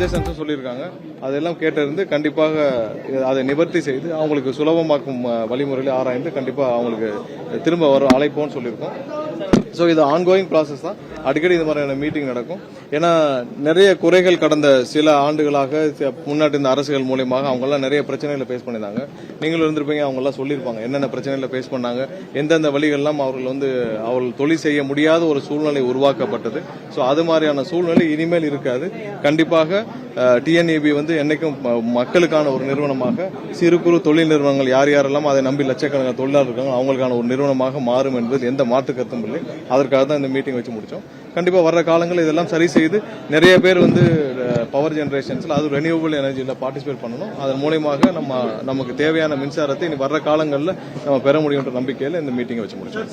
சஜஷன்ஸும் சொல்லியிருக்காங்க. அதெல்லாம் கேட்டிருந்து கண்டிப்பாக அதை நிவர்த்தி செய்து அவங்களுக்கு சுலபமாக்கும் வழிமுறையில் ஆராய்ந்து கண்டிப்பாக அவங்களுக்கு திரும்ப வர அழைப்போம்னு சொல்லியிருக்கோம். ஸோ இது ஆன்கோயிங் ப்ராசஸ் தான். அடிக்கடி இது மாதிரியான மீட்டிங் நடக்கும். ஏன்னா நிறைய குறைகள் கடந்த சில ஆண்டுகளாக முன்னாடி இந்த அரசுகள் மூலியமாக அவங்கெல்லாம் நிறைய பிரச்சனைகளை ஃபேஸ் பண்ணியிருந்தாங்க. நீங்களும் இருந்திருப்பீங்க, அவங்கெல்லாம் சொல்லியிருப்பாங்க என்னென்ன பிரச்சனைகளை ஃபேஸ் பண்ணாங்க, எந்தெந்த வழிகள்லாம் அவர்கள் தொழில் செய்ய முடியாத ஒரு சூழ்நிலை உருவாக்கப்பட்டது. ஸோ அது மாதிரியான சூழ்நிலை இனிமேல் இருக்காது. கண்டிப்பாக டிஎன்இபி என்னைக்கும் மக்களுக்கான ஒரு நிறுவனமாக, சிறு குறு தொழில் நிறுவனங்கள் யார் யாரெல்லாம் அதை நம்பி லட்சக்கணக்கான தொழிலாளர் இருக்காங்க அவங்களுக்கான ஒரு நிறுவனமாக மாறும் என்பது எந்த மாற்று கருத்தும் இல்லை. அதற்காக தான் இந்த மீட்டிங் வச்சு முடிச்சோம். கண்டிப்பா வர்ற காலங்களில் இதெல்லாம் சரி செய்து நிறைய பேர் பவர் ஜெனரேஷன்ஸ்ல அது ரெனியூவபிள் எனர்ஜியில் பார்ட்டிசிபேட் பண்ணணும். அதன் மூலமாக நமக்கு தேவையான மின்சாரத்தை இனி வர்ற காலங்களில் நம்ம பெற முடியும்ன்ற நம்பிக்கையில் இந்த மீட்டிங்கை வச்சு முடிச்சோம்.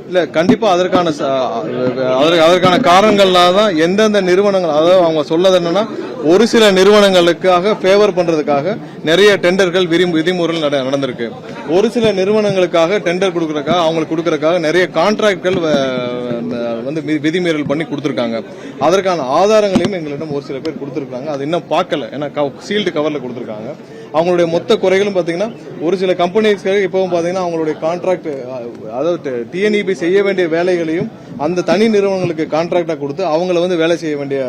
இல்ல, கண்டிப்பா அதற்கான காரணங்கள்லாம் தான் எந்தெந்த நிறுவனங்கள், அதாவது அவங்க சொல்லது என்னன்னா ஒரு சில நிறுவனங்களுக்காக ஃபேவர் பண்றதுக்காக நிறைய டெண்டர்கள் விதிமுறைகள் நடந்திருக்கு. ஒரு சில நிறுவனங்களுக்காக டெண்டர் கொடுக்கறதுக்காக அவங்களுக்கு கொடுக்கறதுக்காக நிறைய கான்ட்ராக்ட்கள் விதிமீறல் பண்ணி கொடுத்திருக்காங்க. அதற்கான ஆதாரங்களையும் எங்களிடம் ஒரு சில பேர் கொடுத்திருக்காங்க. அது இன்னும் பார்க்கல, ஏன்னா சீல்டு கவர்ல கொடுத்திருக்காங்க. அவங்களுடைய மொத்த குறைகளும் பாத்தீங்கன்னா ஒரு சில கம்பெனிஸ்க்கு இப்பவும் பாத்தீங்கன்னா அவங்களுடைய கான்ட்ராக்ட், அதாவது டிஎன்இபி செய்ய வேண்டிய வேலைகளையும் அந்த தனி நிறுவனங்களுக்கு கான்ட்ராக்டா கொடுத்து அவங்கள வேலை செய்ய வேண்டிய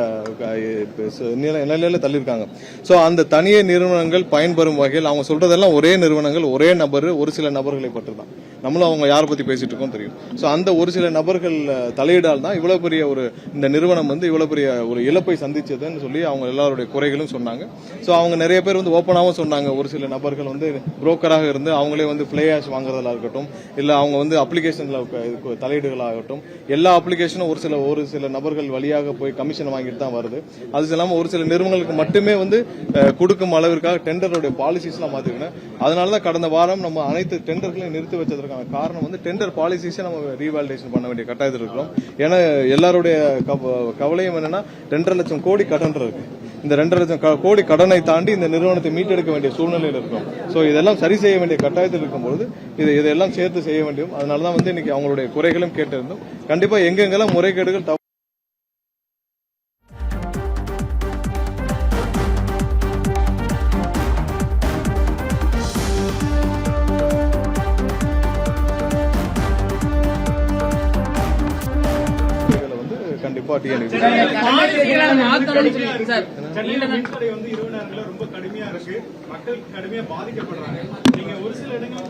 நிலையில தள்ளியிருக்காங்க. சோ அந்த தனிய நிறுவனங்கள் பயன்பெறும் வகையில் அவங்க சொல்றதெல்லாம் ஒரே நிறுவனங்கள், ஒரே நபர், ஒரு சில நபர்களை பற்றிதான். நம்மளும் அவங்க யாரை பத்தி பேசிட்டு இருக்கோம் தெரியும். சோ அந்த ஒரு சில நபர்கள் தலையிடால் தான் இவ்வளவு பெரிய இந்த நிறுவனம் இவ்வளவு பெரிய ஒரு இழப்பை சந்திச்சதுன்னு சொல்லி அவங்க எல்லாருடைய குறைகளும் சொன்னாங்க. சோ அவங்க நிறைய பேர் ஓப்பனாவும் சொன்னாங்க. ஒரு சில நபர்கள் புரோக்கராக இருந்து அவங்களே பிளே ஆஷ் வாங்குறதா இருக்கட்டும், இல்ல அவங்க அப்ளிகேஷன்ல தலையீடுகளாகட்டும், எல்லா அப்ளிகேஷனும் ஒரு சில நபர்கள் வழியாக போய் கமிஷன் வாங்கிட்டு தான் வருது. அது இல்லாம ஒரு சில நிறுவனங்களுக்கு மட்டுமே கொடுக்கும் அளவிற்காக டெண்டருடைய பாலிசிஸ் எல்லாம் மாத்திருக்கேன். அதனாலதான் கடந்த வாரம் நம்ம அனைத்து டெண்டர்களையும் நிறுத்தி வச்சதற்கான காரணம் டெண்டர் பாலிசிஸை நம்ம ரீவாலிடேஷன் பண்ண வேண்டிய கட்டாயத்தில் இருக்கிறோம். ஏன்னா எல்லாருடைய கவலையும் என்னன்னா 2.5 லட்சம் கோடி கடன் இருக்கு. இந்த 2.5 லட்சம் கோடி கடனை தாண்டி இந்த நிறுவனத்தை மீட்டெடுக்க வேண்டிய சூழ்நிலையில் இருக்கும். சோ இதெல்லாம் சரி செய்ய வேண்டிய கட்டாயத்தில் இருக்கும்போது இதெல்லாம் சேர்த்து செய்ய வேண்டும். அதனாலதான் இன்னைக்கு அவங்களுடைய குறைகளும் கேட்டிருந்தோம். கண்டிப்பா எங்கெங்கெல்லாம் முறைகேடுகள் கண்டிப்பா டிஎன்இபி ரொம்ப கடுமையா இருக்கு, மக்கள் கடுமையா பாதிக்கப்படுறாங்க. நீங்க ஒரு சில இடங்கள்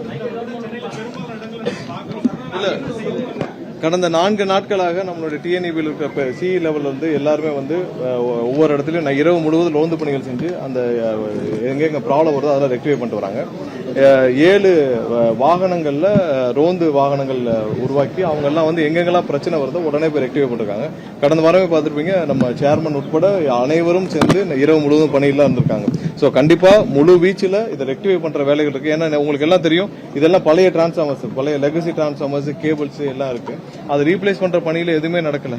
கடந்த 4 நாட்களாக நம்மளுடைய டிஎன்இபியில் இருக்கிற சி லெவல் எல்லாருமே ஒவ்வொரு இடத்துலயும் இரவு முழுவதும் ரோந்து பணிகள் செஞ்சு அந்த எங்க ப்ராப்ளம் வருதோ அதெல்லாம் ரெக்டிஃபை பண்ணிட்டு வராங்க. 7 வாகனங்கள்ல ரோந்து வாகனங்கள் உருவாக்கி அவங்க எல்லாம் எங்கெங்கெல்லாம் பிரச்சனை வருதோ உடனே போய் ரெக்டிஃபை பண்ணிருக்காங்க. கடந்த வாரமே பார்த்திருப்பீங்க, நம்ம சேர்மன் உட்பட அனைவரும் சேர்ந்து இரவு முழுவதும் பணியில இருந்திருக்காங்க. சோ கண்டிப்பா முழு வீச்சில் இதை ரெக்டிஃபை பண்ற வேலைகள் இருக்கு. ஏன்னா உங்களுக்கு எல்லாம் தெரியும், இதெல்லாம் பழைய டிரான்ஸ்ஃபார்மர்ஸ், பழைய லெகசி டிரான்ஸ்ஃபார்மர்ஸ், கேபிள்ஸ் எல்லாம் இருக்கு. அது ரீப்ளேஸ் பண்ற பணியில எதுவுமே நடக்கல.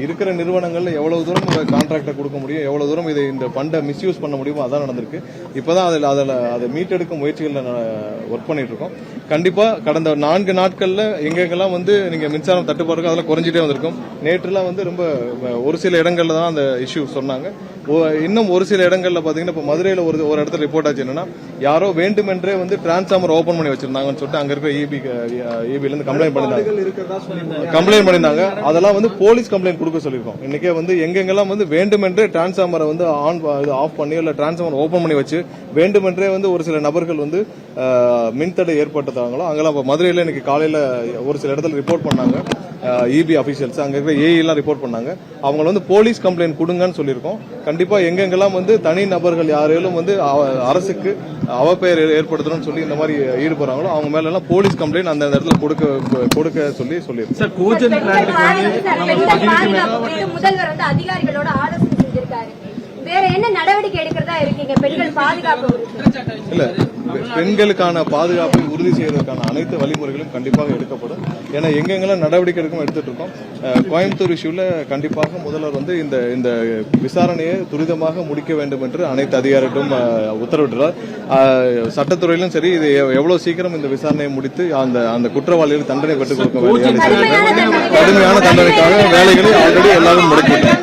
இருக்கிற நிறுவனங்கள்ல எவ்வளவு தூரம் கான்ட்ராக்ட கொடுக்க முடியும், எவ்வளவு தூரம் இந்த ஃபண்டை மிஸ்யூஸ் பண்ண முடியுமோ அதான் நடந்திருக்கு. இப்பதான் அதை மீட்டெடுக்கும் முயற்சிகள்ல ஒர்க் பண்ணிட்டு இருக்கோம். கண்டிப்பா கடந்த 4 நாட்கள்ல எங்கெங்கெல்லாம் நீங்க மின்சாரம் தட்டுப்பாடு அதெல்லாம் குறைஞ்சிட்டே வந்திருக்கும். நேற்றுலாம் ரொம்ப ஒரு சில இடங்கள்ல தான் அந்த இஷ்யூ சொன்னாங்க. இன்னும் ஒரு சில இடங்கள்ல பாத்தீங்கன்னா இப்ப மதுரையில ஒரு இடத்துல ரிப்போர்ட் ஆச்சு, என்னன்னா யாரோ வேண்டுமென்றே டிரான்ஸ்ஃபார்மர் ஓபன் பண்ணி வச்சிருந்தாங்கன்னு சொல்லிட்டு அங்க இருக்க இபில இருந்து கம்ப்ளைண்ட் பண்ணிருந்தாங்க. அதெல்லாம் போலீஸ் கம்ப்ளைண்ட் கொடுக்க சொல்லிருக்கோம். இன்னைக்கே எங்கெங்கெல்லாம் வேண்டுமென்றே டிரான்ஸ்ஃபார்மரை ஆஃப் பண்ணி இல்ல டிரான்ஸ்ஃபார்மர் ஓபன் பண்ணி வச்சு வேண்டுமென்றே ஒரு சில நபர்கள் மின்தடை ஏற்பட்டதாங்களோ அங்கெல்லாம் மதுரையில இன்னைக்கு காலையில ஒரு சில இடத்துல ரிப்போர்ட் பண்ணாங்க. இபி அபிஷியல்ஸ் அங்க இருக்கிற ஏஇ எல்லாம் ரிப்போர்ட் பண்ணாங்க. அவங்க போலீஸ் கம்ப்ளைண்ட் கொடுங்கன்னு சொல்லியிருக்கோம். கண்டிப்பா எங்கெங்கெல்லாம் தனி நபர்கள் யாரையும் அரசுக்கு அவப்பெயர் ஏற்படுத்தணும்னு சொல்லி இந்த மாதிரி ஈடுபடுறாங்களோ அவங்க மேல எல்லாம் போலீஸ் கம்ப்ளைண்ட் அந்த இடத்துல கொடுக்க சொல்லி சொல்லியிருக்கோம். முதல்வர் அதிகாரிகளோட ஆலோசனை செஞ்சிருக்காரு. வேற என்ன நடவடிக்கை எடுக்கிறதா இருக்கீங்க பெண்கள் பாதுகாப்பு? இல்ல பெண்களுக்கான பாதுகாப்பை உறுதி செய்வதற்கான அனைத்து வழிமுறைகளும் கண்டிப்பாக எடுக்கப்படும். ஏன்னா எங்கெங்கெல்லாம் நடவடிக்கை எடுக்கும் எடுத்துட்டு இருக்கோம். கோயம்புத்தூர் இஷ்யூல கண்டிப்பாக முதல்வர் வந்து இந்த விசாரணையை துரிதமாக முடிக்க வேண்டும் என்று அனைத்து அதிகாரிகளும் உத்தரவிட்டுள்ளார். சட்டத்துறையிலும் சரி, இது எவ்வளவு சீக்கிரம் இந்த விசாரணையை முடித்து அந்த குற்றவாளிகளுக்கு தண்டனை பெற்றுக் கொடுக்க வேண்டிய கடுமையான தண்டனைக்காக வேலைகளை ஆல்ரெடி எல்லாரும் முடக்கிவிட்டோம்.